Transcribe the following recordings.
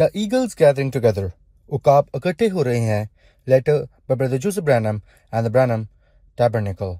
The eagles gathering together. उकाब इकट्ठे हो रहे हैं. Letter by Brother Joseph Branham and the Branham Tabernacle.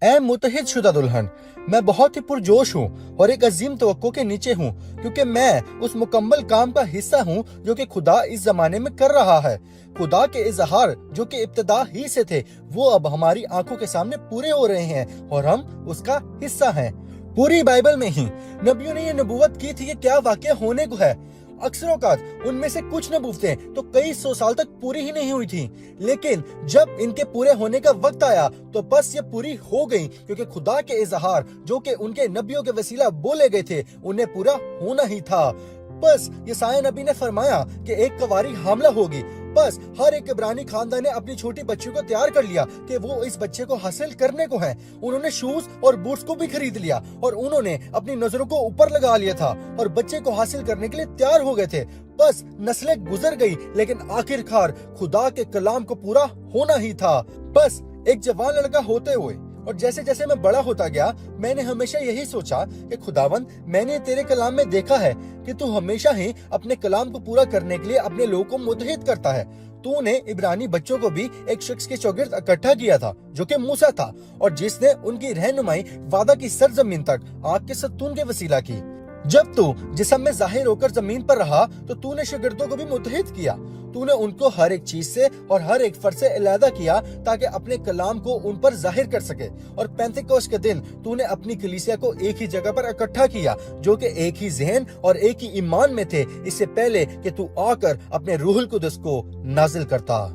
ऐ मुतहिद शुदा दुल्हन, मैं बहुत ही पुरजोश हूँ और एक अजीम तवक्को के नीचे हूँ, क्योंकि मैं उस मुकम्मल काम का हिस्सा हूँ जो कि खुदा इस जमाने में कर रहा है. खुदा के इजहार जो कि इब्तिदा ही से थे, वो अब हमारी आंखों के सामने पूरे हो रहे हैं और हम उसका हिस्सा हैं. पूरी बाइबल में ही नबियों ने ये नबूवत की थी कि क्या वाकया होने को है. अक्सर औकात उनमें से कुछ नबूवतें तो कई सौ साल तक पूरी ही नहीं हुई थी, लेकिन जब इनके पूरे होने का वक्त आया तो बस ये पूरी हो गई, क्योंकि खुदा के इजहार जो कि उनके नबियों के वसीला बोले गए थे उन्हें पूरा होना ही था. बस यसाया नबी ने फरमाया कि एक कवारी हामला होगी. बस हर एक इब्रानी खानदान ने अपनी छोटी बच्ची को तैयार कर लिया कि वो इस बच्चे को हासिल करने को है. उन्होंने शूज और बूट्स को भी खरीद लिया और उन्होंने अपनी नजरों को ऊपर लगा लिया था और बच्चे को हासिल करने के लिए तैयार हो गए थे. बस नस्लें गुजर गई, लेकिन आखिरकार खुदा के कलाम को पूरा होना ही था. बस एक जवान लड़का होते हुए और जैसे जैसे मैं बड़ा होता गया, मैंने हमेशा यही सोचा कि खुदावंद, मैंने तेरे कलाम में देखा है कि तू हमेशा ही अपने कलाम को पूरा करने के लिए अपने लोगों को मुत्तहिद करता है. तूने इब्रानी बच्चों को भी एक शख्स के चौगिर्द इकट्ठा किया था जो कि मूसा था, और जिसने उनकी रहनुमाई वादा की सरजमीन तक आग के सतून के वसीला की. जब तू जिस्म में जाहिर होकर जमीन पर रहा तो तूने शागिर्दों को भी मुत्तहिद किया. तूने उनको हर एक चीज से और हर एक फर्ज से अलहदा किया ताकि अपने कलाम को उन पर जाहिर कर सके. और पेंतिकोस्त के दिन तूने अपनी कलीसिया को एक ही जगह पर इकट्ठा किया जो कि एक ही जहन और एक ही ईमान में थे, इससे पहले कि तू आकर अपने रूहुल कुदस को नाजिल करता.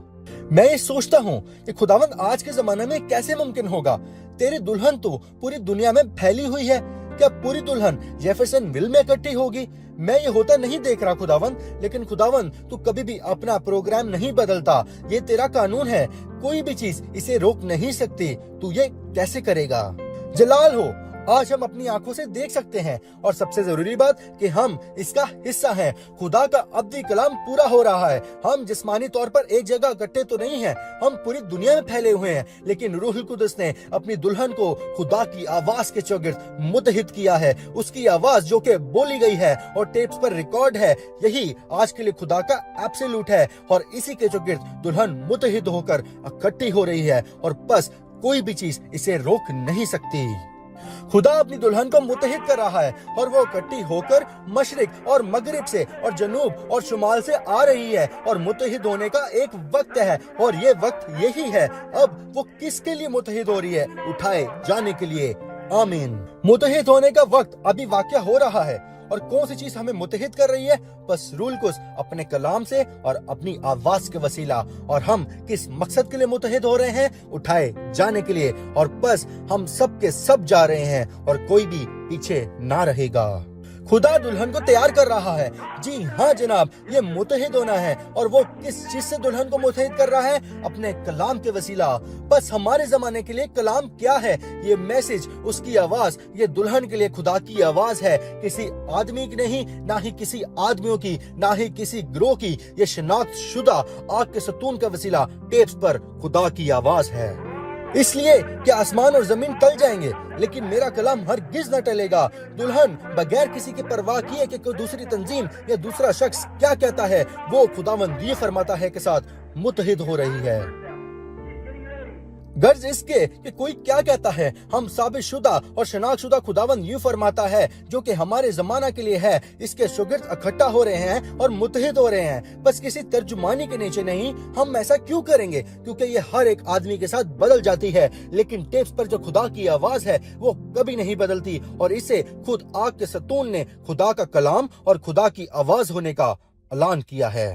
मैं ये सोचता हूँ कि खुदावंद आज के जमाने में कैसे मुमकिन होगा. तेरी दुल्हन तो पूरी दुनिया में फैली हुई है. क्या पूरी दुल्हन जेफरसन विल में इकट्ठी होगी? मैं ये होता नहीं देख रहा खुदावंद, लेकिन खुदावंद तू कभी भी अपना प्रोग्राम नहीं बदलता. ये तेरा कानून है, कोई भी चीज इसे रोक नहीं सकती. तू ये कैसे करेगा? जलाल हो, आज हम अपनी आंखों से देख सकते हैं, और सबसे जरूरी बात कि हम इसका हिस्सा हैं. खुदा का अब्दी कलाम पूरा हो रहा है. हम जिस्मानी तौर पर एक जगह इकट्ठे तो नहीं हैं, हम पूरी दुनिया में फैले हुए हैं, लेकिन रूहुल कुदस ने अपनी दुल्हन को खुदा की आवाज के चौगिर्द मुत्तहिद किया है. उसकी आवाज जो कि बोली गई है और टेप्स पर रिकॉर्ड है, यही आज के लिए खुदा का एब्सोल्यूट है, और इसी के चौगिर्द दुल्हन मुत्तहिद होकर इकट्ठी हो रही है, और बस कोई भी चीज इसे रोक नहीं सकती. खुदा अपनी दुल्हन को मुत्तहिद कर रहा है, और वो इकट्ठी होकर मशरिक और मगरिब से और जनूब और शुमाल से आ रही है, और मुत्तहिद होने का एक वक्त है, और ये वक्त यही है. अब वो किसके लिए मुत्तहिद हो रही है? उठाए जाने के लिए. आमीन. मुत्तहिद होने का वक्त अभी वाक़या हो रहा है, और कौन सी चीज हमें मुत्तहिद कर रही है? बस रूहुल कुदस अपने कलाम से और अपनी आवाज के वसीला. और हम किस मकसद के लिए मुत्तहिद हो रहे हैं? उठाए जाने के लिए. और बस हम सब के सब जा रहे हैं, और कोई भी पीछे ना रहेगा. खुदा दुल्हन को तैयार कर रहा है. जी हाँ जनाब, ये मुत्तहिद होना है. और वो किस चीज से दुल्हन को मुत्तहिद कर रहा है? अपने कलाम के वसीला. बस हमारे जमाने के लिए कलाम क्या है? ये मैसेज, उसकी आवाज, ये दुल्हन के लिए खुदा की आवाज है. किसी आदमी की नहीं, ना ही किसी आदमियों की, ना ही किसी ग्रोह की. ये शनाख्त शुदा आग के सतून का वसीला टेप्स पर खुदा की आवाज है. इसलिए कि आसमान और जमीन टल जाएंगे, लेकिन मेरा कलाम हरगिज न टलेगा. दुल्हन बगैर किसी की परवाह किए कि कोई दूसरी तंजीम या दूसरा शख्स क्या कहता है, वो खुदावंद ये फरमाता है के साथ मुत्तहिद हो रही है. गर्ज इसके कि कोई क्या कहता है, हम साबित शुदा और शनाख्त शुदा खुदावंद यूं फरमाता है जो कि हमारे जमाना के लिए है. इसके शागिर्द इकट्ठा हो रहे हैं और मुत्तहिद हो रहे हैं, बस किसी तर्जुमानी के नीचे नहीं. हम ऐसा क्यों करेंगे? क्योंकि ये हर एक आदमी के साथ बदल जाती है, लेकिन टेप्स पर जो खुदा की आवाज है वो कभी नहीं बदलती. और इसे खुद आग के सतून ने खुदा का कलाम और खुदा की आवाज होने का ऐलान किया है.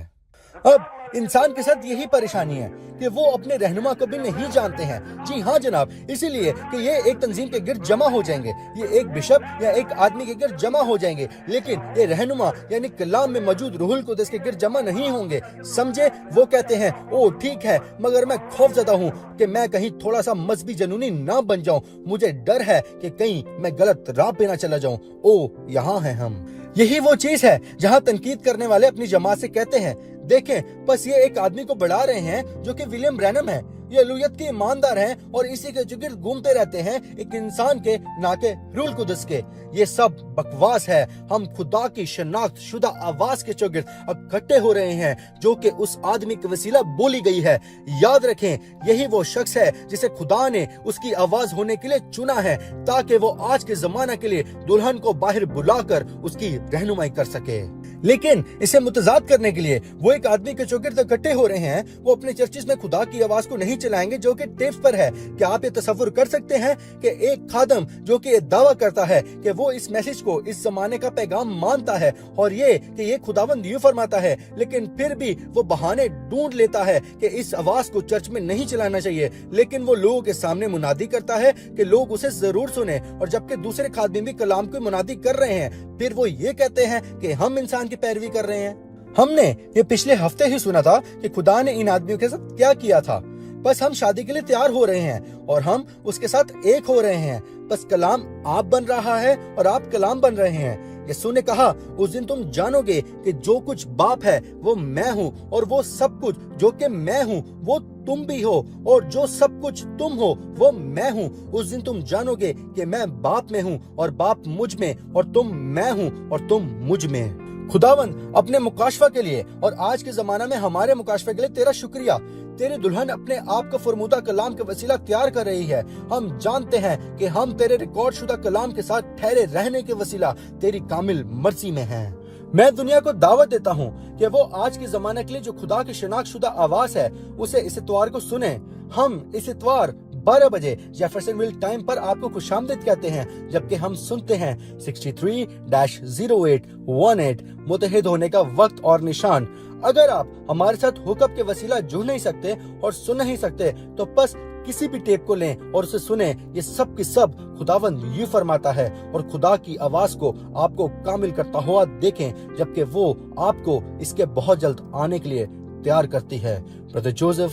अब इंसान के साथ यही परेशानी है कि वो अपने रहनुमा को भी नहीं जानते हैं. जी हाँ जनाब, इसीलिए कि ये एक तंजीम के गिर्द जमा हो जाएंगे, ये एक बिशप या एक आदमी के गिर्द जमा हो जाएंगे, लेकिन ये रहनुमा यानी कलाम में मौजूद रूहुल कुदस के गिर्द जमा नहीं होंगे. समझे? वो कहते हैं ओ ठीक है, मगर मैं खौफजदा हूँ कि मैं कहीं थोड़ा सा मजहबी जनूनी ना बन जाऊं. मुझे डर है कि कहीं मैं गलत राह पे ना चला जाऊं. ओ यहाँ है हम. यही वो चीज है जहाँ तनकीद करने वाले अपनी जमात से कहते हैं, देखें बस ये एक आदमी को बढ़ा रहे हैं जो कि विलियम ब्रैनम है. ये अलूहियत के ईमानदार हैं और इसी के जिगिर्द घूमते रहते हैं, एक इंसान के ना के रूल कुदस के। ये सब बकवास है। हम खुदा की शनाख्त शुदा आवाज के चौगिर्द इकट्ठे हो रहे हैं जो कि उस आदमी के वसीला बोली गई है। याद रखें, यही वो शख्स है जिसे खुदा ने उसकी आवाज होने के लिए चुना है ताकि वो आज के जमाना के लिए दुल्हन को बाहर बुलाकर उसकी रहनुमाई कर सके। लेकिन इसे मुतजाद करने के लिए वो एक आदमी के चौगिर्द इकट्ठे हो रहे हैं। वो अपने चर्चिस में खुदा की आवाज को नहीं चलाएंगे जो कि टेप पर है। क्या आप ये तसव्वुर कर सकते हैं कि एक खादम जो कि दावा करता है कि वो इस मैसेज को, इस जमाने का पैगाम मानता है और ये कि ये खुदावंद यूं फरमाता है, लेकिन फिर भी वो बहाने ढूंढ लेता है कि इस आवाज को चर्च में नहीं चलाना चाहिए, लेकिन वो लोगों के सामने मुनादी करता है कि लोग उसे जरूर सुने। और जबकि दूसरे खादम भी कलाम को मुनादी कर रहे हैं, फिर वो ये कहते हैं कि हम इंसान की पैरवी कर रहे हैं। हमने ये पिछले हफ्ते ही सुना था कि खुदा ने इन आदमियों के साथ क्या किया था। बस हम शादी के लिए तैयार हो रहे हैं और हम उसके साथ एक हो रहे हैं। बस कलाम आप बन रहा है और आप कलाम बन रहे हैं। यीशु ने कहा, उस दिन तुम जानोगे कि जो कुछ बाप है वो मैं हूँ, और वो सब कुछ जो कि मैं हूँ वो तुम भी हो, और जो सब कुछ तुम हो वो मैं हूँ। उस दिन तुम जानोगे कि मैं बाप में हूँ और बाप मुझ में, और तुम मैं हूँ और तुम मुझ में। खुदावंद अपने मुकाशफा के लिए और आज के जमाना में हमारे मुकाशफे के लिए तेरा शुक्रिया। तेरी दुल्हन अपने आप का फरमूदा कलाम के वसीला तैयार कर रही है। हम जानते हैं कि हम तेरे रिकॉर्ड शुदा कलाम के साथ ठहरे रहने के वसीला तेरी कामिल मर्जी में हैं। मैं दुनिया को दावत देता हूँ कि वो आज के जमाने के लिए जो खुदा की शनाख्त शुदा आवाज है उसे इस इतवार को सुने। हम इस इतवार 12 बजे जेफरसनविल टाइम पर आपको खुशामदीद कहते हैं, जबकि हम सुनते हैं 63-0818 मुतहिद होने का वक्त और निशान। अगर आप हमारे साथ हुकअप के वसीला जुड़ नहीं सकते और सुन नहीं सकते तो बस किसी भी टेप को लें और उसे सुने। ये सब की सब खुदावंद यूं फरमाता है और खुदा की आवाज को आपको कामिल करता हुआ देखें, जबकि वो आपको इसके बहुत जल्द आने के लिए तैयार करती है। ब्रदर जोसेफ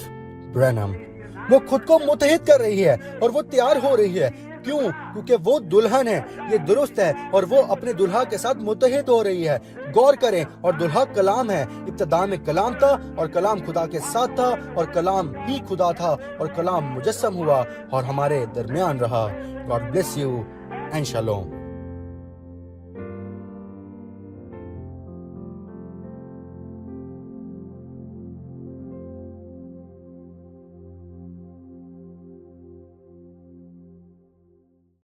ब्रैनम वो खुद को मुतहिद कर रही है और वो तैयार हो रही है। क्यों? क्योंकि वो दुल्हन है, ये दुरुस्त है, और वो अपने दुल्हा के साथ मुतहिद हो रही है। गौर करें, और दुल्हा कलाम है। इब्तिदा में कलाम था और कलाम खुदा के साथ था और कलाम ही खुदा था और कलाम मुजस्सम हुआ और हमारे दरमियान रहा। God bless you and shalom.